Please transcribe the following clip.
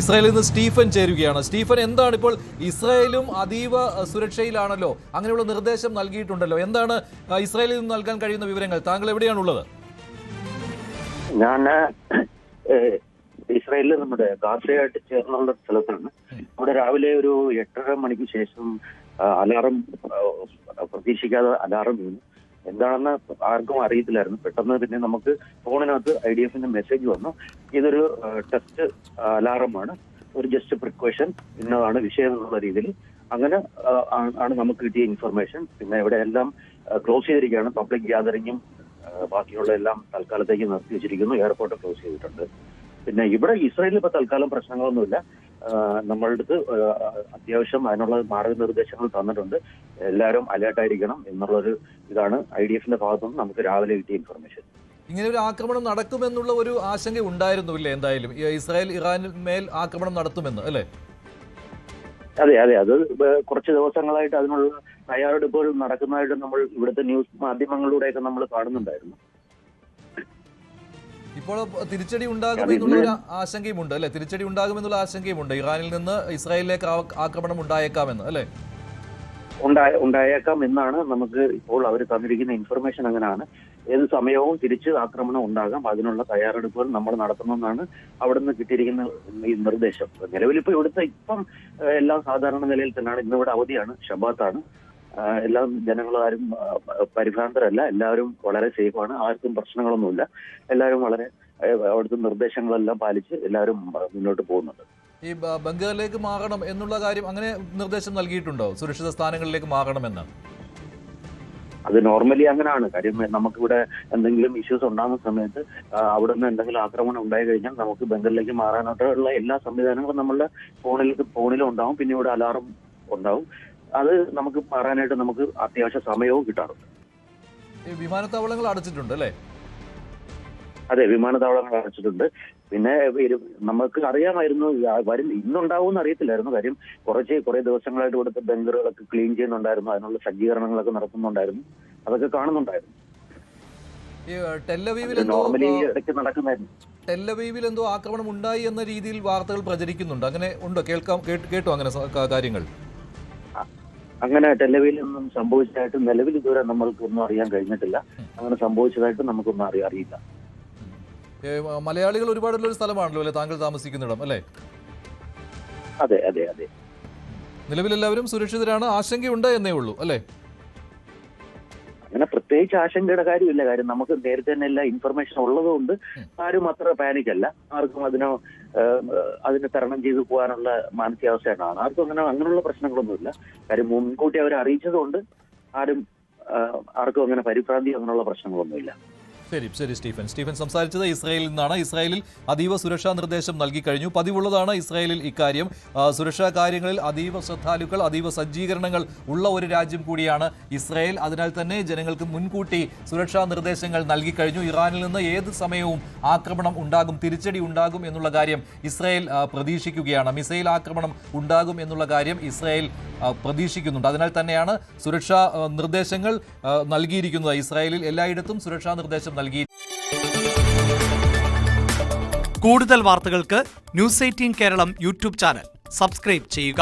ഇസ്രായേലിൽ നിന്ന് സ്റ്റീഫൻ ചേരുകയാണ്. സ്റ്റീഫൻ, എന്താണ് ഇപ്പോൾ ഇസ്രായേലും അതീവ സുരക്ഷയിലാണല്ലോ, അങ്ങനെയുള്ള നിർദ്ദേശം നൽകിയിട്ടുണ്ടല്ലോ, എന്താണ് ഇസ്രായേലിൽ നിന്ന് നൽകാൻ കഴിയുന്ന വിവരങ്ങൾ? താങ്കൾ എവിടെയാണുള്ളത്? ഞാൻ ഇസ്രായേലിൽ നമ്മുടെ ഗാസയായിട്ട് ചേർന്നുള്ള സ്ഥലത്താണ്. അവിടെ രാവിലെ ഒരു 8:30 മണിക്ക് ശേഷം അലാറം പ്രതീക്ഷിക്കാതെ അലാറം വീണു. എന്താണെന്ന് ആർക്കും അറിയത്തില്ലായിരുന്നു. പെട്ടെന്ന് പിന്നെ നമുക്ക് ഫോണിനകത്ത് IDF-ന്റെ മെസ്സേജ് വന്നു. ഇതൊരു ടെസ്റ്റ് അലാറമാണ്, ഒരു ജസ്റ്റ് പ്രിക്കോഷൻ, ഇന്നതാണ് വിഷയം എന്നുള്ള രീതിയിൽ. അങ്ങനെ ആണ് നമുക്ക് കിട്ടിയ ഇൻഫർമേഷൻ. പിന്നെ ഇവിടെ എല്ലാം ക്ലോസ് ചെയ്തിരിക്കുകയാണ്. പബ്ലിക് ഗ്യാതറിങ്ങും ബാക്കിയുള്ള എല്ലാം തൽക്കാലത്തേക്ക് നിർത്തി വെച്ചിരിക്കുന്നു. എയർപോർട്ട് ക്ലോസ് ചെയ്തിട്ടുണ്ട്. പിന്നെ ഇവിടെ ഇസ്രായേലിൽ ഇപ്പൊ തൽക്കാലം പ്രശ്നങ്ങളൊന്നുമില്ല. നമ്മളുടെ അടുത്ത് അത്യാവശ്യം അതിനുള്ള മാർഗനിർദ്ദേശങ്ങൾ തന്നിട്ടുണ്ട്. എല്ലാവരും അലേർട്ടായിരിക്കണം എന്നുള്ളൊരു ഇതാണ് IDF-ന്റെ ഭാഗത്തുനിന്ന് നമുക്ക് രാവിലെ കിട്ടിയ ഇൻഫർമേഷൻ. ഇങ്ങനെ ഒരു ആക്രമണം നടക്കുമെന്നുള്ള ഒരു ആശങ്ക ഉണ്ടായിരുന്നില്ലേ? എന്തായാലും ഇസ്രായേൽ ഇറാനിൽ മേൽ ആക്രമണം നടത്തുമെന്ന്, അല്ലേ? അതെ അതെ, അത് കുറച്ച് ദിവസങ്ങളായിട്ട് അതിനുള്ള തയ്യാറെടുപ്പുകൾ നടക്കുന്നതായിട്ട് നമ്മൾ ഇവിടുത്തെ ന്യൂസ് മാധ്യമങ്ങളിലൂടെയൊക്കെ നമ്മൾ കാണുന്നുണ്ടായിരുന്നു. ഇപ്പോൾ തിരിച്ചടി ഉണ്ടാകുമെന്നുള്ള ആശങ്കയുമുണ്ട്, അല്ലെ? തിരിച്ചടി ഉണ്ടാകുമെന്നുള്ള ആശങ്കയുമുണ്ട്. ഇറാനിൽ നിന്ന് ഇസ്രായേലിലേക്ക് ആക്രമണം ഉണ്ടായേക്കാമെന്ന്, അല്ലെ? ഉണ്ടായേക്കാം എന്നാണ് നമുക്ക് ഇപ്പോൾ അവർ തന്നിരിക്കുന്ന ഇൻഫർമേഷൻ. അങ്ങനെയാണ്. ഏത് സമയവും തിരിച്ച് ആക്രമണം ഉണ്ടാകാം. അതിനുള്ള തയ്യാറെടുപ്പുകൾ നമ്മൾ നടത്തണമെന്നാണ് അവിടെ നിന്ന് കിട്ടിയിരിക്കുന്ന ഈ നിർദ്ദേശം. നിലവിലിപ്പോ ഇവിടുത്തെ എല്ലാം സാധാരണ നിലയിൽ തന്നെയാണ്. ഇന്നിവിടെ അവധിയാണ്, ശബാത്താണ്. എല്ലാ ജനങ്ങളും ആരും പരിഭ്രാന്തരല്ല. എല്ലാവരും വളരെ സേഫാണ്. ആർക്കും പ്രശ്നങ്ങളൊന്നുമില്ല. എല്ലാവരും വളരെ അവിടുത്തെ നിർദ്ദേശങ്ങളെല്ലാം പാലിച്ച് എല്ലാവരും മുന്നോട്ട് പോകുന്നുണ്ട്. ഈ ബങ്കറിലേക്ക് മാറണം എന്നുള്ള കാര്യം അങ്ങനെ നിർദ്ദേശം നൽകിയിട്ടുണ്ടോ? സുരക്ഷിത സ്ഥാനങ്ങളിലേക്ക് മാറണമെന്ന്? അത് നോർമലി അങ്ങനെയാണ്. കാര്യം നമുക്കിവിടെ എന്തെങ്കിലും ഇഷ്യൂസ് ഉണ്ടാകുന്ന സമയത്ത് അവിടെ നിന്ന് എന്തെങ്കിലും ആക്രമണം ഉണ്ടായി കഴിഞ്ഞാൽ നമുക്ക് ബങ്കറിലേക്ക് മാറാനായിട്ടുള്ള എല്ലാ സംവിധാനങ്ങളും നമ്മളുടെ ഫോണിലും ഉണ്ടാവും. പിന്നെ ഇവിടെ അലാറം ഉണ്ടാവും. അത് നമുക്ക് മാറാനായിട്ട് നമുക്ക് അത്യാവശ്യ സമയവും കിട്ടാറുണ്ട്. വിമാനത്താവളങ്ങൾ അടച്ചിട്ടുണ്ട്, അല്ലേ? അതെ, വിമാനത്താവളങ്ങൾ അടച്ചിട്ടുണ്ട്. പിന്നെ നമുക്ക് അറിയാമായിരുന്നു ഇന്നുണ്ടാവുമെന്ന് അറിയത്തില്ലായിരുന്നു. കാര്യം കുറെ ദിവസങ്ങളായിട്ട് ഇവിടുത്തെ ബങ്കറുകളൊക്കെ ക്ലീൻ ചെയ്യുന്നുണ്ടായിരുന്നു. അതിനുള്ള സജ്ജീകരണങ്ങളൊക്കെ നടത്തുന്നുണ്ടായിരുന്നു. അതൊക്കെ കാണുന്നുണ്ടായിരുന്നു. നോർമലി ഇടയ്ക്ക് നടക്കുന്നായിരുന്നു. ടെല്ലവീവിൽ എന്തോ ആക്രമണം ഉണ്ടായി എന്ന രീതിയിൽ വാർത്തകൾ പ്രചരിക്കുന്നുണ്ട്. അങ്ങനെ ഉണ്ടോ? കേട്ടോ അങ്ങനെ കാര്യങ്ങൾ? അങ്ങനെ ടെല്ലവീലൊന്നും സംഭവിച്ചതായിട്ട് നിലവിൽ ഇതുവരെ നമ്മൾക്കൊന്നും അറിയാൻ കഴിഞ്ഞിട്ടില്ല. അങ്ങനെ സംഭവിച്ചതായിട്ട് നമുക്കൊന്നും അറിയില്ല. മലയാളികൾ ഒരുപാടുള്ള ഒരു സ്ഥലമാണല്ലോ, അല്ലെ, താങ്കൾ താമസിക്കുന്നിടം, അല്ലേ? അതെ അതെ അതെ. നിലവിൽ എല്ലാവരും സുരക്ഷിതരാണ്. ആശങ്കയുണ്ട് എന്നേ ഉള്ളൂ, അല്ലേ? അങ്ങനെ പ്രത്യേകിച്ച് ആശങ്കയുടെ കാര്യമില്ല. കാര്യം നമുക്ക് നേരത്തെ തന്നെ എല്ലാ ഇൻഫർമേഷൻ ഉള്ളതുകൊണ്ട് ആരും അത്ര പാനിക് അല്ല. ആർക്കും അതിനെ തരണം ചെയ്തു പോകാനുള്ള മാനസികാവസ്ഥയാണ്. ആർക്കും അങ്ങനെയുള്ള പ്രശ്നങ്ങളൊന്നുമില്ല. കാര്യം മുൻകൂട്ടി അവരെ അറിയിച്ചതുകൊണ്ട് ആർക്കും അങ്ങനെ പരിഭ്രാന്തി അങ്ങനെയുള്ള പ്രശ്നങ്ങളൊന്നുമില്ല. ശരി സ്റ്റീഫൻ സംസാരിച്ചത് ഇസ്രായേലിൽ നിന്നാണ്. ഇസ്രായേലിൽ അതീവ സുരക്ഷാ നിർദ്ദേശം നൽകി കഴിഞ്ഞു. പതിവുള്ളതാണ് ഇസ്രായേലിൽ ഇക്കാര്യം. സുരക്ഷാ കാര്യങ്ങളിൽ അതീവ ശ്രദ്ധാലുക്കൾ, അതീവ സജ്ജീകരണങ്ങൾ ഉള്ള ഒരു രാജ്യം കൂടിയാണ് ഇസ്രായേൽ. അതിനാൽ തന്നെ ജനങ്ങൾക്ക് മുൻകൂട്ടി സുരക്ഷാ നിർദ്ദേശങ്ങൾ നൽകി കഴിഞ്ഞു. ഇറാനിൽ നിന്ന് ഏത് സമയവും ആക്രമണം ഉണ്ടാകും, തിരിച്ചടി ഉണ്ടാകും എന്നുള്ള കാര്യം ഇസ്രായേൽ പ്രതീക്ഷിക്കുകയാണ്. മിസൈൽ ആക്രമണം ഉണ്ടാകും എന്നുള്ള കാര്യം ഇസ്രായേൽ പ്രതീക്ഷിക്കുന്നുണ്ട്. അതിനാൽ തന്നെയാണ് സുരക്ഷാ നിർദ്ദേശങ്ങൾ നൽകിയിരിക്കുന്നത്. ഇസ്രായേലിൽ എല്ലായിടത്തും സുരക്ഷാ നിർദ്ദേശം നൽകി. കൂടുതൽ വാർത്തകൾക്ക് News 18 Keralam YouTube channel subscribe ചെയ്യുക.